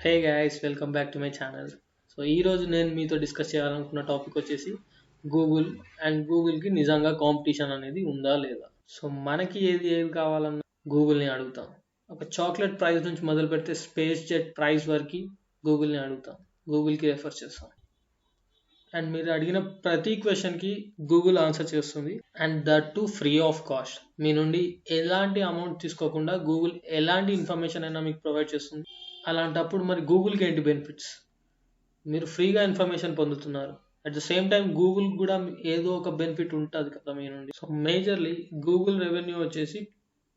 Hey guys, welcome back to my channel. So ఈరోజు నేను మీతో డిస్కస్ చేయాలనుకున్న టాపిక్ వచ్చేసి గూగుల్ అండ్ గూగుల్కి నిజంగా కాంపిటీషన్ అనేది ఉందా లేదా. సో మనకి ఏది కావాలన్నా గూగుల్ని అడుగుతాం. ఒక చాక్లెట్ ప్రైస్ నుంచి మొదలు పెడితే స్పేస్ జెట్ ప్రైస్ వరకు గూగుల్ని అడుగుతాం, గూగుల్కి రెఫర్ చేస్తాం. అండ్ మీరు అడిగిన ప్రతి క్వశ్చన్కి గూగుల్ ఆన్సర్ చేస్తుంది, and that too free of cost. మీ నుండి ఎలాంటి అమౌంట్ తీసుకోకుండా గూగుల్ ఎలాంటి ఇన్ఫర్మేషన్ అయినా మీకు ప్రొవైడ్ చేస్తుంది. అలాంటప్పుడు మరి గూగుల్కి ఏంటి బెనిఫిట్స్? మీరు ఫ్రీగా ఇన్ఫర్మేషన్ పొందుతున్నారు, at the same time Google కూడా ఏదో ఒక బెనిఫిట్ ఉంటుంది కదా మీ నుండి. సో మేజర్లీ గూగుల్ రెవెన్యూ వచ్చేసి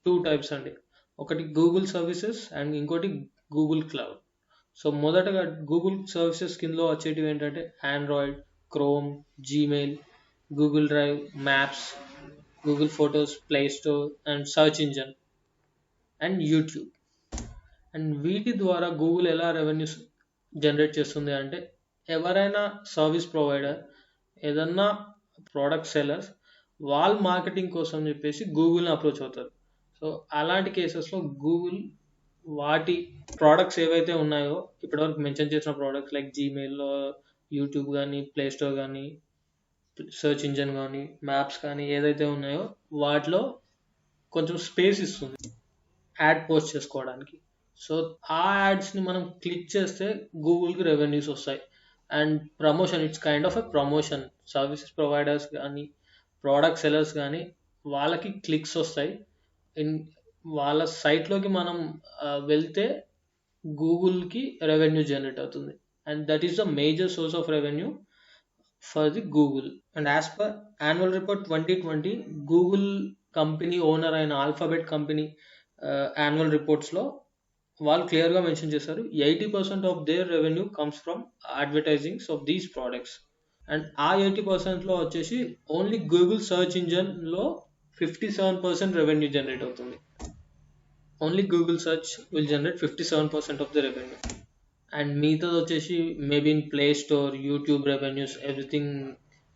టూ టైప్స్ అండి. ఒకటి గూగుల్ సర్వీసెస్ అండ్ ఇంకోటి గూగుల్ క్లౌడ్. సో మొదటగా గూగుల్ సర్వీసెస్ కిందలో వచ్చేటివి ఏంటంటే Android, chrome, Gmail, Google drive, maps, Google photos, play store and search engine and YouTube. And వీటి ద్వారా గూగుల్ ఎలా రెవెన్యూస్ జనరేట్ చేస్తుంది అంటే, ఎవరైనా సర్వీస్ ప్రొవైడర్, ఏదన్నా ప్రోడక్ట్ సెల్లర్స్, వాళ్ళ మార్కెటింగ్ కోసం చెప్పేసి గూగుల్ని అప్రోచ్ అవుతారు. సో అలాంటి కేసెస్లో గూగుల్ వాటి ప్రోడక్ట్స్ ఏవైతే ఉన్నాయో, ఇప్పటివరకు మెన్షన్ చేసిన ప్రోడక్ట్స్ లైక్ జీమెయిల్, యూట్యూబ్ కానీ, ప్లే స్టోర్ కానీ, సెర్చ్ ఇంజన్ కానీ, మ్యాప్స్ కానీ ఏదైతే ఉన్నాయో వాటిలో కొంచెం స్పేస్ ఇస్తుంది యాడ్ పోస్ట్ చేసుకోవడానికి. సో ఆ యాడ్స్ని మనం క్లిక్ చేస్తే గూగుల్కి రెవెన్యూస్ వస్తాయి. And promotion, it's kind of a promotion. Services providers కానీ, ప్రోడక్ట్ సెలర్స్ కానీ, వాళ్ళకి క్లిక్స్ వస్తాయి. ఇన్ వాళ్ళ సైట్లోకి మనం వెళ్తే గూగుల్కి రెవెన్యూ జనరేట్ అవుతుంది. And that is the major source of revenue for the Google. And as per annual report 2020, Google company owner అయిన ఆల్ఫాబెట్ కంపెనీ యాన్యువల్ రిపోర్ట్స్లో వాళ్ళు క్లియర్గా మెన్షన్ చేశారు, 80% of their revenue comes from advertisings of these products. And ఆ 80%లో వచ్చేసి only Google search ఇంజన్లో 57% revenue generate అవుతుంది. Only Google search will generate 57% of the revenue. And మిగతాది వచ్చేసి maybe in play store, YouTube revenues, everything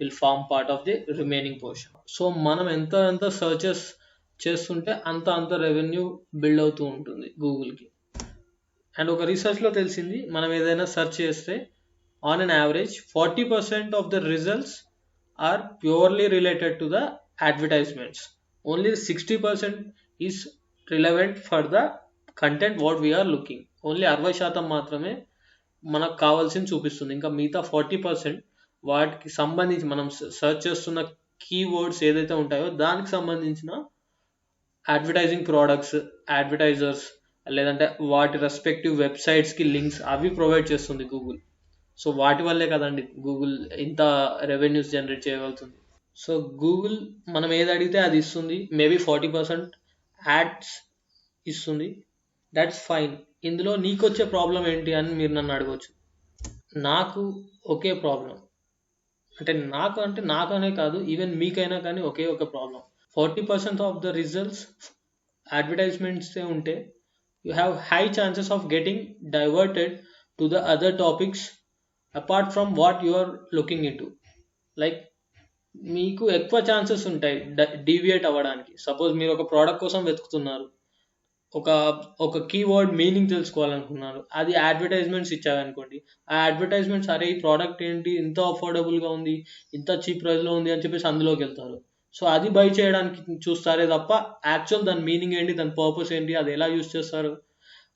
will form part of the remaining portion. So మనం ఎంత searches చేస్తుంటే అంత రెవెన్యూ బిల్డ్ అవుతూ ఉంటుంది గూగుల్కి. అండ్ ఒక రీసెర్చ్లో తెలిసింది, మనం ఏదైనా సెర్చ్ చేస్తే on an average 40% of the results are purely related to the advertisements. Only 60% is relevant for the content what we're looking. Only 60% మాత్రమే మనకు కావాల్సింది చూపిస్తుంది. ఇంకా మిగతా 40% వాటికి సంబంధించి మనం సెర్చ్ చేస్తున్న కీవర్డ్స్ ఏదైతే ఉంటాయో దానికి సంబంధించిన అడ్వర్టైజింగ్ ప్రోడక్ట్స్, అడ్వర్టైజర్స్, లేదంటే వాటి రెస్పెక్టివ్ వెబ్సైట్స్కి లింక్స్ అవి ప్రొవైడ్ చేస్తుంది గూగుల్. సో వాటి వల్లే కదండి గూగుల్ ఇంత రెవెన్యూస్ జనరేట్ చేయగలుగుతుంది. సో గూగుల్ మనం ఏది అడిగితే అది ఇస్తుంది. మేబీ 40% యాడ్స్ ఇస్తుంది, దట్స్ ఫైన్. ఇందులో నీకు వచ్చే ప్రాబ్లం ఏంటి అని మీరు నన్ను అడగవచ్చు. నాకు ఒకే ప్రాబ్లం, నాకు అనే కాదు, ఈవెన్ మీకైనా కానీ ఒకే ఒక ప్రాబ్లం. 40% ఆఫ్ ద రిజల్ట్స్ అడ్వర్టైజ్మెంట్సే ఉంటే you have high chances of getting diverted to the other topics apart from what you are looking into. Like మీకు ఎక్కువ ఛాన్సెస్ ఉంటాయి డీవియేట్ అవ్వడానికి. సపోజ్ మీరు ఒక ప్రోడక్ట్ కోసం వెతుకుతున్నారు, ఒక ఒక కీవర్డ్ మీనింగ్ తెలుసుకోవాలనుకున్నారు, అది అడ్వర్టైజ్మెంట్స్ ఇచ్చారనుకోండి. ఆ అడ్వర్టైజ్మెంట్స్, అరే ఈ ప్రోడక్ట్ ఏంటి ఇంత అఫోర్డబుల్గా ఉంది, ఇంత చీప్ ప్రైస్లో ఉంది అని చెప్పేసి అందులోకి వెళ్తారు. సో అది బై చేయడానికి చూస్తారే తప్ప యాక్చువల్ దాని మీనింగ్ ఏంటి, దాని పర్పస్ ఏంటి, అది ఎలా యూస్ చేస్తారు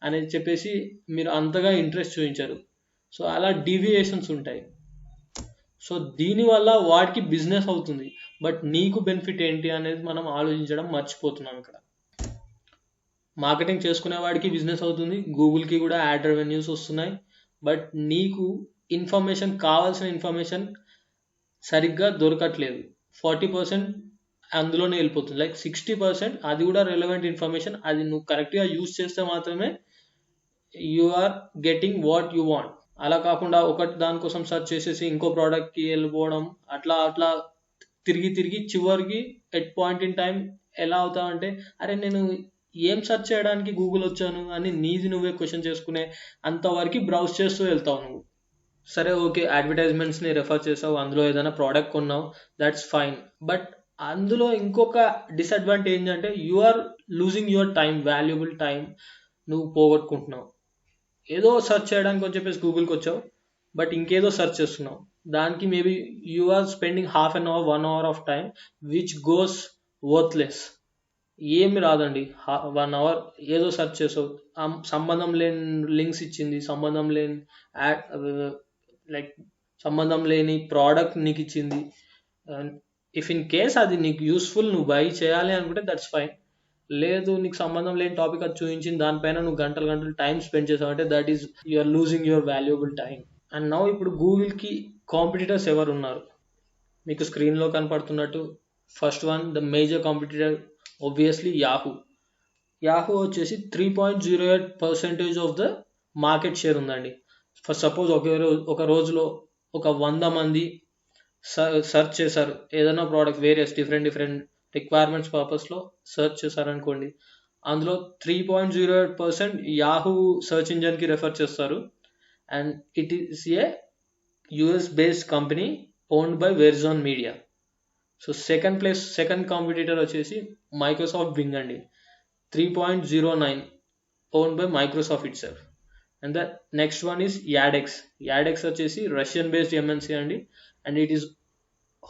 అనేది చెప్పేసి మీరు అంతగా ఇంట్రెస్ట్ చూపించరు. సో అలా డీవియేషన్స్ ఉంటాయి. సో దీనివల్ల వాడికి బిజినెస్ అవుతుంది, బట్ నీకు బెనిఫిట్ ఏంటి అనేది మనం ఆలోచించడం మర్చిపోతున్నాం ఇక్కడ. మార్కెటింగ్ చేసుకునే వాడికి బిజినెస్ అవుతుంది, గూగుల్కి కూడా యాడ్ రెవెన్యూస్ వస్తున్నాయి, బట్ నీకు ఇన్ఫర్మేషన్, కావాల్సిన ఇన్ఫర్మేషన్ సరిగ్గా దొరకట్లేదు. 40% అందులోనే వెళ్ళిపోతుంది. లైక్ 60% అది కూడా రెలవెంట్ ఇన్ఫర్మేషన్, అది నువ్వు కరెక్ట్గా యూజ్ చేస్తే మాత్రమే you are getting what you want. అలా కాకుండా ఒకటి దానికోసం సెర్చ్ చేసేసి ఇంకో ప్రోడక్ట్కి వెళ్ళిపోవడం, అట్లా తిరిగి చివరికి ఎట్ పాయింట్ ఇన్ టైం ఎలా అవుతావంటే, అరే నేను ఏం సెర్చ్ చేయడానికి గూగుల్ వచ్చాను అని నీది నువ్వే క్వశ్చన్ చేసుకునే అంతవరకు బ్రౌజ్ చేస్తూ వెళ్తావు నువ్వు. సరే ఓకే, అడ్వర్టైజ్మెంట్స్ని రెఫర్ చేసావు, అందులో ఏదైనా ప్రోడక్ట్ కొన్నావు, దట్స్ ఫైన్. బట్ అందులో ఇంకొక డిసడ్వాంటేజ్ ఏంటంటే you are losing your time, valuable time నువ్వు పోగొట్టుకుంటున్నావు. ఏదో సెర్చ్ చేయడానికి అని చెప్పేసి గూగుల్కి వచ్చావు, బట్ ఇంకేదో సెర్చ్ చేస్తున్నావు. దానికి maybe you are spending half an hour 1 hour of time which goes worthless. ఏమి రాదండి. 1 hour ఏదో సెర్చ్ చేసావు, సంబంధం లేని లింక్స్ ఇచ్చింది, సంబంధం లేని యాడ్, లైక్ సంబంధం లేని ప్రోడక్ట్ నీకు ఇచ్చింది. ఇఫ్ ఇన్ కేస్ అది నీకు యూస్ఫుల్, నువ్వు బై చేయాలి అనుకుంటే దట్స్ ఫైన్. లేదు నీకు సంబంధం లేని టాపిక్ అది చూపించింది, దానిపైన నువ్వు గంటలు గంటలు టైం స్పెండ్ చేసావు అంటే that is you are losing your valuable time. And now ఇప్పుడు గూగుల్కి కాంపిటీటర్స్ ఎవరు ఉన్నారు? మీకు స్క్రీన్లో కనపడుతున్నట్టు first one, the major competitor obviously Yahoo. Yahoo వచ్చేసి 3.08% ఆఫ్ ద మార్కెట్ షేర్ ఉందండి. ఫర్ సపోజ్ ఒక రోజులో ఒక 100 మంది సెర్చ్ చేశారు ఏదైనా ప్రోడక్ట్, వేరియస్ డిఫరెంట్ రిక్వైర్మెంట్స్ పర్పస్లో సెర్చ్ చేశారనుకోండి, అందులో 3.08% యాహూ సెర్చ్ ఇంజన్కి రెఫర్ చేస్తారు. And it is a US based company owned by వెర్జాన్ media. So second competitor వచ్చేసి మైక్రోసాఫ్ట్ బింగ్ అండి, 3.09 owned by Microsoft itself. And the next one is Yandex. Yandex వచ్చేసి Russian based MNC అండి, and it is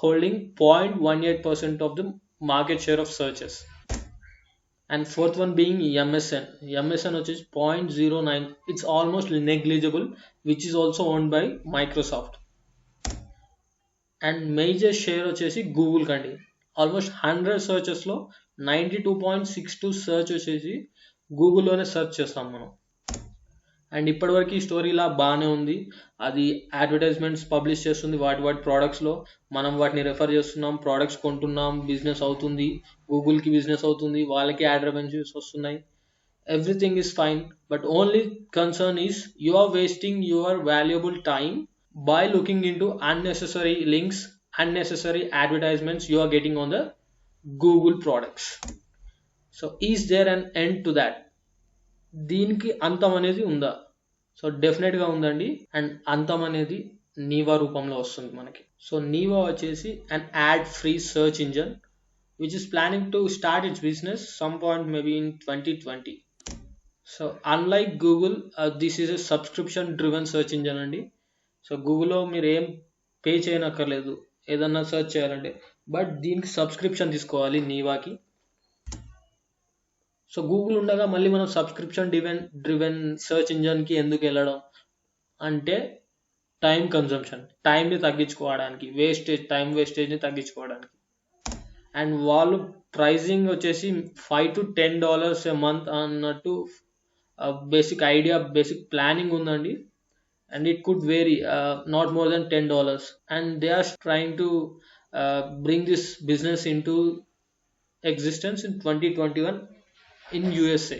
holding 0.18% of the market share of searches. And fourth one being MSN. MSN which is 0.09. It's almost negligible, which is also owned by Microsoft. And major share వచ్చేసి Google కండి. Almost 100 searches-లో 92.62 search వచ్చేసి గూగుల్లోనే search చేస్తాం మనం. And ఇప్పటివరకు ఈ story ఇలా బాగానే ఉంది. అది అడ్వర్టైజ్మెంట్స్ పబ్లిష్ చేస్తుంది వాటి ప్రోడక్ట్స్లో, మనం వాటిని రెఫర్ చేస్తున్నాం, ప్రోడక్ట్స్ కొంటున్నాం, బిజినెస్ అవుతుంది, గూగుల్కి బిజినెస్ అవుతుంది, వాళ్ళకి యాడ్ రెవెన్యూస్ వస్తున్నాయి, everything is fine. But only concern is you are wasting your valuable time by looking into unnecessary links, unnecessary advertisements you are getting on the Google products. So is there an end to that? దీనికి అంతం అనేది ఉందా? So డెఫినెట్గా ఉందండి. And అంతం అనేది నీవా రూపంలో వస్తుంది మనకి. సో నీవా వచ్చేసి an ad free search engine which is planning to start its business some point maybe in 2020. So unlike Google, this is a subscription driven search engine అండి. సో గూగుల్లో మీరు ఏం పే చేయనక్కర్లేదు ఏదన్నా సెర్చ్ చేయాలంటే, but దీనికి subscription తీసుకోవాలి నీవాకి. So Google ఉండగా మళ్ళీ మనం సబ్స్క్రిప్షన్ డ్రివెన్ సర్చ్ ఇంజన్కి ఎందుకు వెళ్ళడం అంటే, టైం కన్జంప్షన్, టైంని తగ్గించుకోవడానికి, టైం వేస్టేజ్ని తగ్గించుకోవడానికి. అండ్ వాళ్ళు ప్రైజింగ్ వచ్చేసి $5 to $10 ఏ మంత్ అన్నట్టు బేసిక్ ప్లానింగ్ ఉందండి. And it could vary, not more than $10. And they are trying to bring this business into existence in 2021 in USA.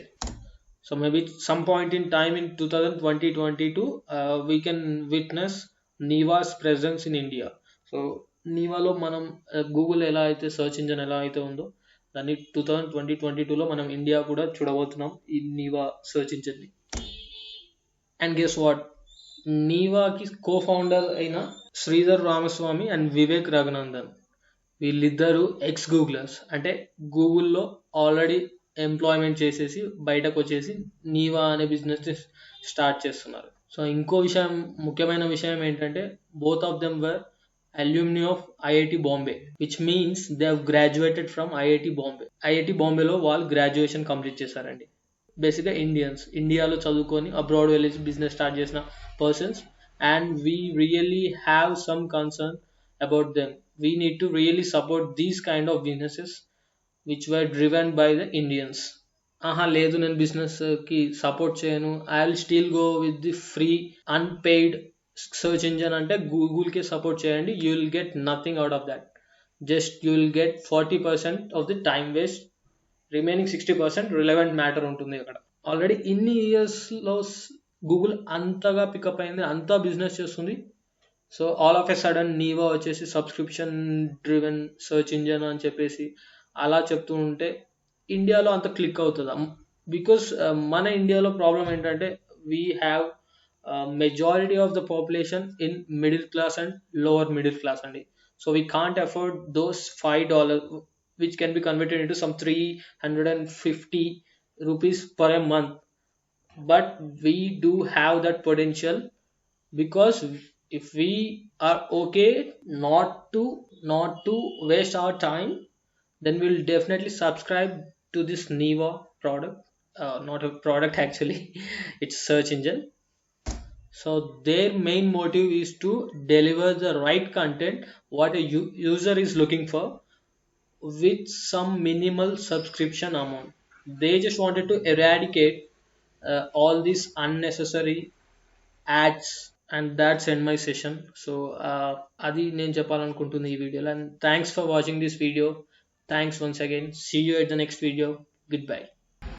So maybe some point in time in 2022 we can witness Neeva's presence in India. So నీవాలో మనం Google ఎలా అయితే search engine ఎలా అయితే ఉందో దాన్ని 2022లో మనం India కూడా చూడబోతున్నాం ఈ నీవా సర్చ్ ఇంజన్ని. అండ్ గెస్ వాట్, నీవాకి కో-ఫౌండర్ అయిన శ్రీధర్ రామస్వామి అండ్ వివేక్ రఘునందన్, వీళ్ళిద్దరూ ఎక్స్ గూగులర్స్. అంటే గూగుల్లో ఆల్రెడీ ఎంప్లాయ్మెంట్ చేసేసి బయటకు వచ్చేసి నీవా అనే బిజినెస్ స్టార్ట్ చేస్తున్నారు. సో ఇంకో ముఖ్యమైన విషయం ఏంటంటే, both of them were alumni of IIT Bombay, which means they have graduated from IIT Bombay. IIT బాంబేలో వాళ్ళు గ్రాడ్యుయేషన్ కంప్లీట్ చేశారండి. బేసిక్గా ఇండియాలో చదువుకొని అబ్రాడ్ వెళ్ళి బిజినెస్ స్టార్ట్ చేసిన persons. And we really have some concern about them. We need to really support these kind of businesses which were driven by the Indians. లేదు నేను బిజినెస్కి సపోర్ట్ చేయను, I will still go with the free unpaid search engine అంటే గూగుల్కి support చేయండి, you will get nothing out of that. Just you will get 40% of the time waste, remaining 60% relevant matter ఉంటుంది అక్కడ. Already ఇన్ని ఇయర్స్లో Google అంతగా pickup అయింది, అంతా business చేస్తుంది. So all of a sudden Neeva వచ్చేసి సబ్స్క్రిప్షన్ డ్రివెన్ సర్చ్ ఇంజన్ అని చెప్పేసి అలా చెప్తూ ఉంటే ఇండియాలో అంత క్లిక్ అవుతుందా? బికాస్ మన ఇండియాలో ప్రాబ్లం ఏంటంటే, we have majority of the population in middle class and lower middle class అండి. So we can't afford those $5 which can be converted into some 350 rupees per a month. but we do have that potential, because if we are okay not to waste our time, then we'll definitely subscribe to this Niva product. Not a product actually, it's search engine. So their main motive is to deliver the right content what a user is looking for, with some minimal subscription amount. They just wanted to eradicate all these unnecessary ads. And that's end my session. So అది నేను చెప్పాలనుకుంటుంది ఈ వీడియోలో. And thanks for watching this video. Thanks once again. See you at the next video. Goodbye.